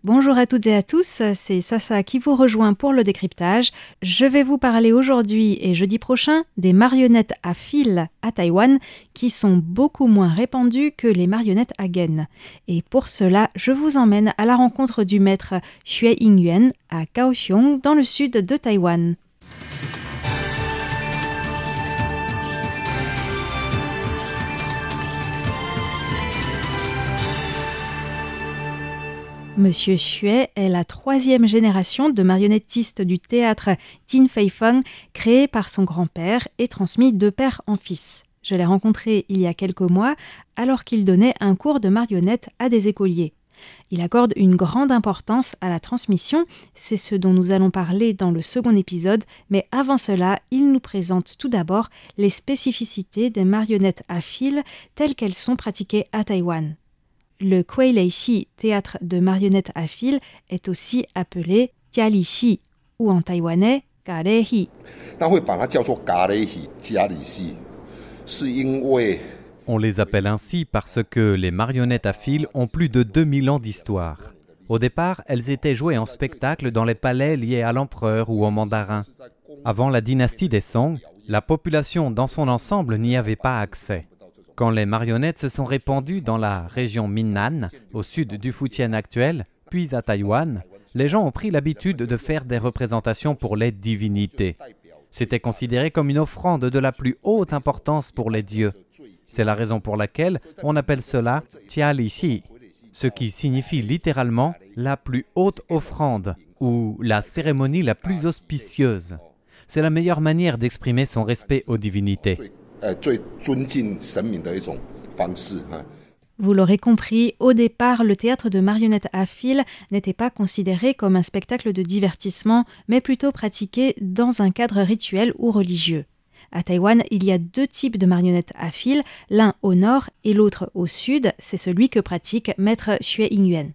Bonjour à toutes et à tous, c'est Sasa qui vous rejoint pour le décryptage. Je vais vous parler aujourd'hui et jeudi prochain des marionnettes à fil à Taïwan qui sont beaucoup moins répandues que les marionnettes à gaine. Et pour cela, je vous emmène à la rencontre du maître Xue Yingyuan à Kaohsiung dans le sud de Taïwan. Monsieur Xue est la troisième génération de marionnettistes du théâtre Tin Fei Feng, créé par son grand-père et transmis de père en fils. Je l'ai rencontré il y a quelques mois alors qu'il donnait un cours de marionnettes à des écoliers. Il accorde une grande importance à la transmission, c'est ce dont nous allons parler dans le second épisode, mais avant cela, il nous présente tout d'abord les spécificités des marionnettes à fil telles qu'elles sont pratiquées à Taïwan. Le Kwei Lei Xi, théâtre de marionnettes à fil, est aussi appelé Jia Li Xi ou en taïwanais Ga Lei Hi. On les appelle ainsi parce que les marionnettes à fil ont plus de 2000 ans d'histoire. Au départ, elles étaient jouées en spectacle dans les palais liés à l'empereur ou au mandarin. Avant la dynastie des Song, la population dans son ensemble n'y avait pas accès. Quand les marionnettes se sont répandues dans la région Minnan, au sud du Fujian actuel, puis à Taïwan, les gens ont pris l'habitude de faire des représentations pour les divinités. C'était considéré comme une offrande de la plus haute importance pour les dieux. C'est la raison pour laquelle on appelle cela Jia Li Xi, ce qui signifie littéralement la plus haute offrande ou la cérémonie la plus auspicieuse. C'est la meilleure manière d'exprimer son respect aux divinités. Vous l'aurez compris, au départ, le théâtre de marionnettes à fil n'était pas considéré comme un spectacle de divertissement, mais plutôt pratiqué dans un cadre rituel ou religieux. À Taïwan, il y a deux types de marionnettes à fil, l'un au nord et l'autre au sud. C'est celui que pratique maître Xue Yingyuan.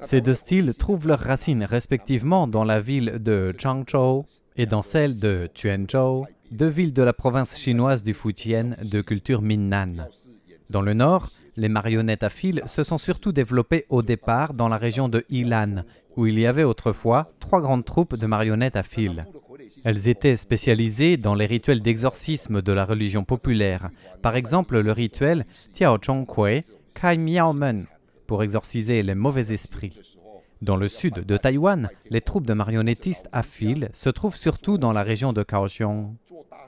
Ces deux styles trouvent leurs racines respectivement dans la ville de Changzhou et dans celle de Quanzhou, deux villes de la province chinoise du Fujian de culture Minnan. Dans le nord, les marionnettes à fil se sont surtout développées au départ dans la région de Yilan, où il y avait autrefois 3 grandes troupes de marionnettes à fil. Elles étaient spécialisées dans les rituels d'exorcisme de la religion populaire, par exemple le rituel Tiao Chong Kue Kai Miao Men, pour exorciser les mauvais esprits. Dans le sud de Taïwan, les troupes de marionnettistes à fil se trouvent surtout dans la région de Kaohsiung.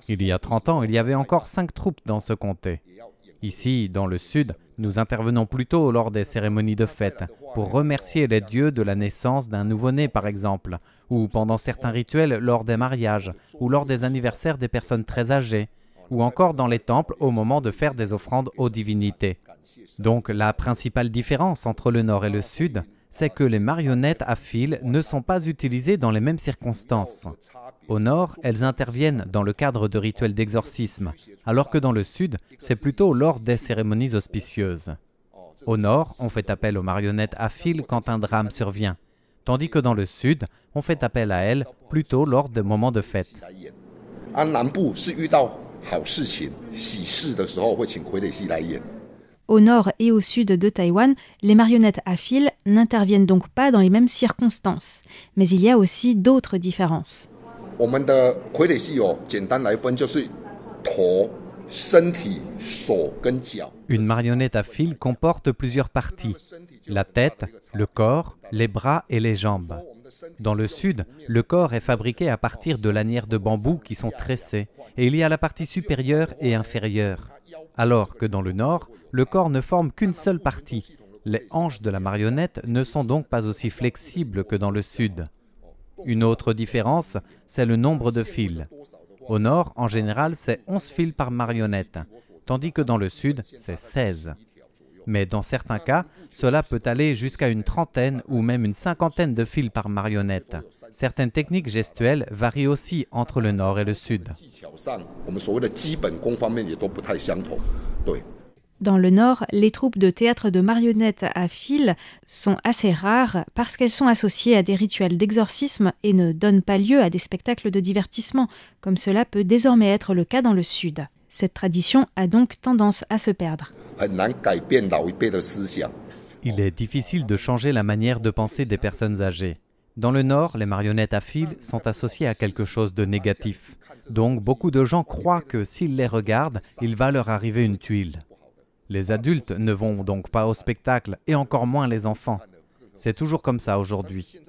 Il y a 30 ans, il y avait encore 5 troupes dans ce comté. Ici, dans le sud, nous intervenons plutôt lors des cérémonies de fête, pour remercier les dieux de la naissance d'un nouveau-né par exemple, ou pendant certains rituels lors des mariages, ou lors des anniversaires des personnes très âgées, ou encore dans les temples au moment de faire des offrandes aux divinités. Donc la principale différence entre le nord et le sud, c'est que les marionnettes à fil ne sont pas utilisées dans les mêmes circonstances. Au nord, elles interviennent dans le cadre de rituels d'exorcisme, alors que dans le sud, c'est plutôt lors des cérémonies auspicieuses. Au nord, on fait appel aux marionnettes à fil quand un drame survient, tandis que dans le sud, on fait appel à elles plutôt lors des moments de fête. Au nord et au sud de Taïwan, les marionnettes à fil n'interviennent donc pas dans les mêmes circonstances. Mais il y a aussi d'autres différences. Une marionnette à fil comporte plusieurs parties, la tête, le corps, les bras et les jambes. Dans le sud, le corps est fabriqué à partir de lanières de bambou qui sont tressées, et il y a la partie supérieure et inférieure. Alors que dans le nord, le corps ne forme qu'une seule partie. Les hanches de la marionnette ne sont donc pas aussi flexibles que dans le sud. Une autre différence, c'est le nombre de fils. Au nord, en général, c'est 11 fils par marionnette, tandis que dans le sud, c'est 16. Mais dans certains cas, cela peut aller jusqu'à une trentaine ou même une cinquantaine de fils par marionnette. Certaines techniques gestuelles varient aussi entre le nord et le sud. Dans le Nord, les troupes de théâtre de marionnettes à fil sont assez rares parce qu'elles sont associées à des rituels d'exorcisme et ne donnent pas lieu à des spectacles de divertissement, comme cela peut désormais être le cas dans le Sud. Cette tradition a donc tendance à se perdre. Il est difficile de changer la manière de penser des personnes âgées. Dans le Nord, les marionnettes à fil sont associées à quelque chose de négatif. Donc, beaucoup de gens croient que s'ils les regardent, il va leur arriver une tuile. Les adultes ne vont donc pas au spectacle, et encore moins les enfants. C'est toujours comme ça aujourd'hui.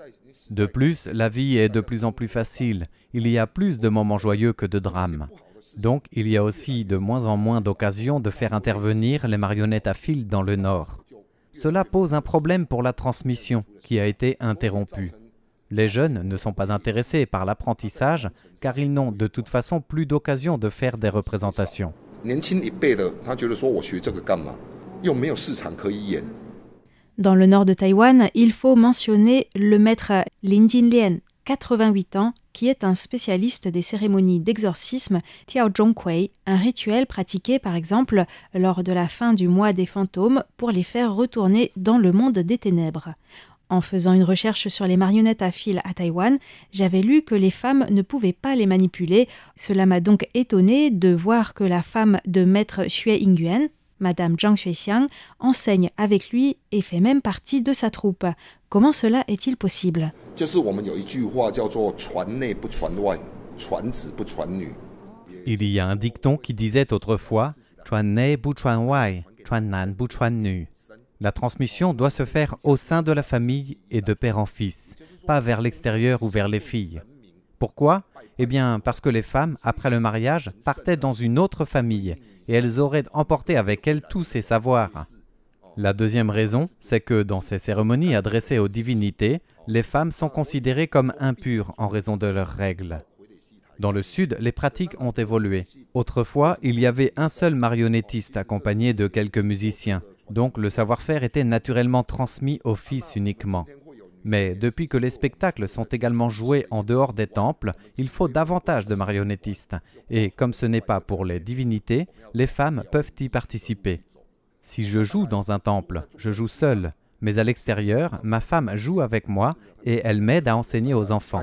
De plus, la vie est de plus en plus facile. Il y a plus de moments joyeux que de drames. Donc, il y a aussi de moins en moins d'occasions de faire intervenir les marionnettes à fil dans le Nord. Cela pose un problème pour la transmission, qui a été interrompue. Les jeunes ne sont pas intéressés par l'apprentissage, car ils n'ont de toute façon plus d'occasion de faire des représentations. Dans le nord de Taïwan, il faut mentionner le maître Lin Jinlian, 88 ans, qui est un spécialiste des cérémonies d'exorcisme Tiao Zhongquei, un rituel pratiqué par exemple lors de la fin du mois des fantômes pour les faire retourner dans le monde des ténèbres. En faisant une recherche sur les marionnettes à fil à Taïwan, j'avais lu que les femmes ne pouvaient pas les manipuler. Cela m'a donc étonnée de voir que la femme de maître Xue Yingyuan, Madame Zhang Xuexiang, enseigne avec lui et fait même partie de sa troupe. Comment cela est-il possible ? Il y a un dicton qui disait autrefois « Chuan nei bu chuan wai, chuan nan bu chuan nu ». La transmission doit se faire au sein de la famille et de père en fils, pas vers l'extérieur ou vers les filles. Pourquoi ? Eh bien, parce que les femmes, après le mariage, partaient dans une autre famille et elles auraient emporté avec elles tous ces savoirs. La deuxième raison, c'est que dans ces cérémonies adressées aux divinités, les femmes sont considérées comme impures en raison de leurs règles. Dans le sud, les pratiques ont évolué. Autrefois, il y avait un seul marionnettiste accompagné de quelques musiciens. Donc le savoir-faire était naturellement transmis aux fils uniquement. Mais depuis que les spectacles sont également joués en dehors des temples, il faut davantage de marionnettistes. Et comme ce n'est pas pour les divinités, les femmes peuvent y participer. Si je joue dans un temple, je joue seul. Mais à l'extérieur, ma femme joue avec moi et elle m'aide à enseigner aux enfants.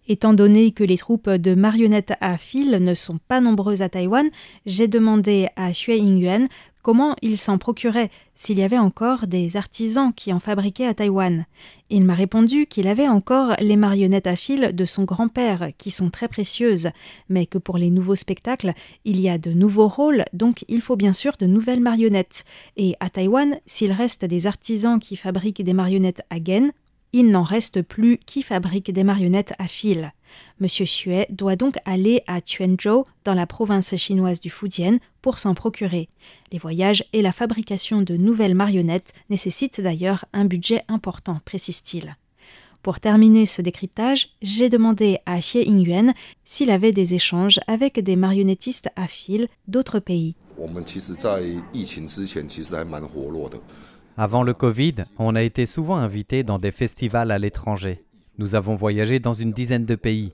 Étant donné que les troupes de marionnettes à fil ne sont pas nombreuses à Taïwan, j'ai demandé à Xue Yingyuan comment il s'en procurait, s'il y avait encore des artisans qui en fabriquaient à Taïwan. Il m'a répondu qu'il avait encore les marionnettes à fil de son grand-père, qui sont très précieuses, mais que pour les nouveaux spectacles, il y a de nouveaux rôles, donc il faut bien sûr de nouvelles marionnettes. Et à Taïwan, s'il reste des artisans qui fabriquent des marionnettes à gaine, il n'en reste plus qui fabriquent des marionnettes à fil. Monsieur Xue doit donc aller à Quanzhou, dans la province chinoise du Fujian, pour s'en procurer. Les voyages et la fabrication de nouvelles marionnettes nécessitent d'ailleurs un budget important, précise-t-il. Pour terminer ce décryptage, j'ai demandé à Xie Yingyuan s'il avait des échanges avec des marionnettistes à fil d'autres pays. Avant le Covid, on a été souvent invité dans des festivals à l'étranger. Nous avons voyagé dans une dizaine de pays.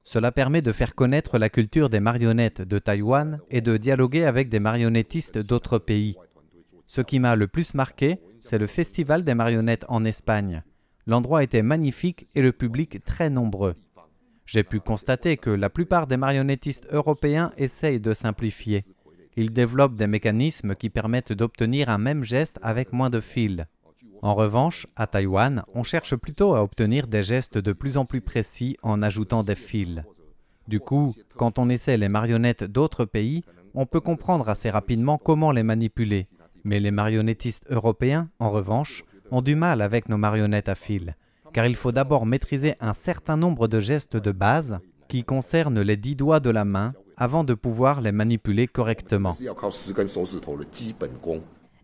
Cela permet de faire connaître la culture des marionnettes de Taïwan et de dialoguer avec des marionnettistes d'autres pays. Ce qui m'a le plus marqué, c'est le festival des marionnettes en Espagne. L'endroit était magnifique et le public très nombreux. J'ai pu constater que la plupart des marionnettistes européens essayent de simplifier. Ils développent des mécanismes qui permettent d'obtenir un même geste avec moins de fils. En revanche, à Taïwan, on cherche plutôt à obtenir des gestes de plus en plus précis en ajoutant des fils. Du coup, quand on essaie les marionnettes d'autres pays, on peut comprendre assez rapidement comment les manipuler. Mais les marionnettistes européens, en revanche, ont du mal avec nos marionnettes à fil, car il faut d'abord maîtriser un certain nombre de gestes de base qui concernent les 10 doigts de la main avant de pouvoir les manipuler correctement.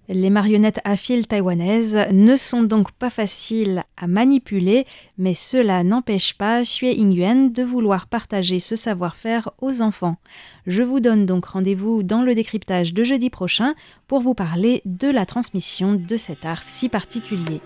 Les marionnettes à fil taïwanaises ne sont donc pas faciles à manipuler, mais cela n'empêche pas Xue Yingyuan de vouloir partager ce savoir-faire aux enfants. Je vous donne donc rendez-vous dans le décryptage de jeudi prochain pour vous parler de la transmission de cet art si particulier.